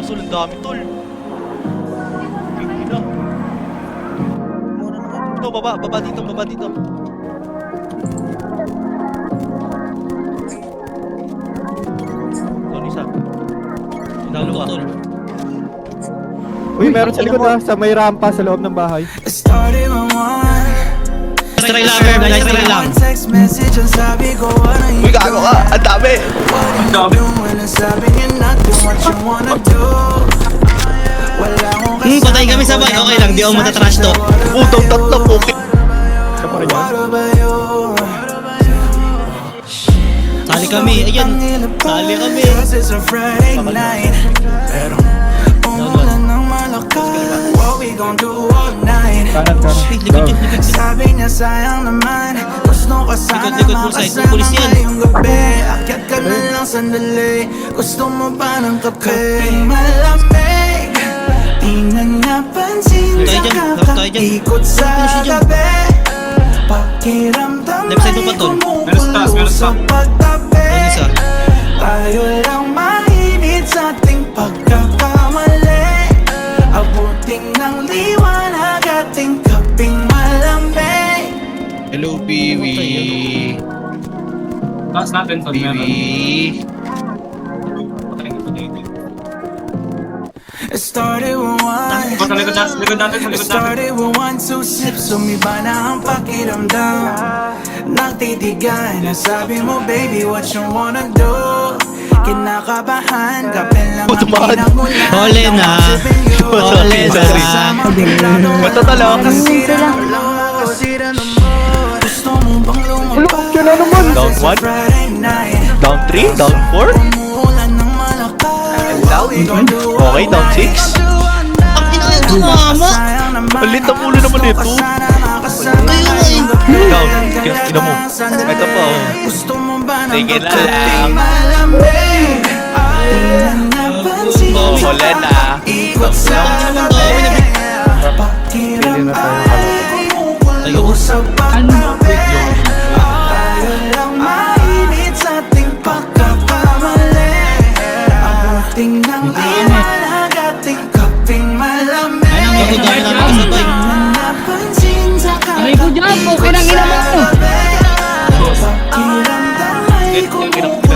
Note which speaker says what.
Speaker 1: Tol, ang dami, tol. Ina. Ito, baba dito, baba dito. Tol, isa. Dalawa, tol.
Speaker 2: Uy, meron sa likod sa may rampa sa loob ng bahay.
Speaker 3: Try lang, guys, try lang.
Speaker 1: Uy, gago ka! Ang dami!
Speaker 3: Patay kami sabay. Okay lang, di ako matatrash to.
Speaker 1: Putong tatlo, okay.
Speaker 2: Isa pa rin yan.
Speaker 3: Sali kami, ayan. Sali kami.
Speaker 2: Kanan, kanan.
Speaker 3: Likod yun, likod yun.
Speaker 4: Sabi niya sayang naman, gusto ka sana
Speaker 3: Likod, full side, full police yan.
Speaker 4: ngayong gabi. Akyat ka na lang sandali, gusto mo ba ng kape? Malamig, di na napansin
Speaker 3: Tayo
Speaker 4: sa
Speaker 3: dyan, tayo dyan.
Speaker 4: kakaikot sa gabi. Pakiramdam
Speaker 3: Left side mo pa,
Speaker 4: ay
Speaker 3: Tol.
Speaker 4: kumukulo sa pagtabi.
Speaker 3: Ano isa?
Speaker 4: Tayo lang mainit sa ating pagkakamali. Abuting ng liwanag ating kaping malamig.
Speaker 1: Hello, Biwi.
Speaker 5: Taas natin to, meron.
Speaker 1: Biwi.
Speaker 4: It started with one.
Speaker 5: Sa likod natin, sa likod natin, sa
Speaker 4: It
Speaker 5: likod natin.
Speaker 4: started with 1, 2 sips. Sumiba na ang pakiramdam. Nagtitigan. Nasabi mo, baby, what you wanna do? Kinakabahan, kapel lang ang
Speaker 1: Tumahan.
Speaker 4: pinagmulan.
Speaker 3: Hole na. Hole na.
Speaker 1: Basta talaga.
Speaker 4: Kasira ng load, kasira ng mood. Gusto mo bang lumabas?
Speaker 2: Siya na naman.
Speaker 1: Down
Speaker 4: Sa
Speaker 1: 1?
Speaker 4: Friday night.
Speaker 1: Down 3? Down 4?
Speaker 4: Umuulan ng malakas.
Speaker 1: Okay, down 6?
Speaker 3: Ang ina, tumama.
Speaker 1: Alit ang ulo naman ito. Down. Ina mo. Ito pa, oh. Sige na lang. Oh, wala na.
Speaker 4: Ikot sa gabi. Pakiramdam ay kumukulo sa pagtabi. Tayo lang mainit sa ating pagkakamali. Abuting ng liwanag ating kaping malamig.
Speaker 3: Ako dahil lang ako sabay.
Speaker 4: Napansin sa
Speaker 6: Aray ko dyan, okay ng ina mo.
Speaker 4: pakiramdam ay kumukulo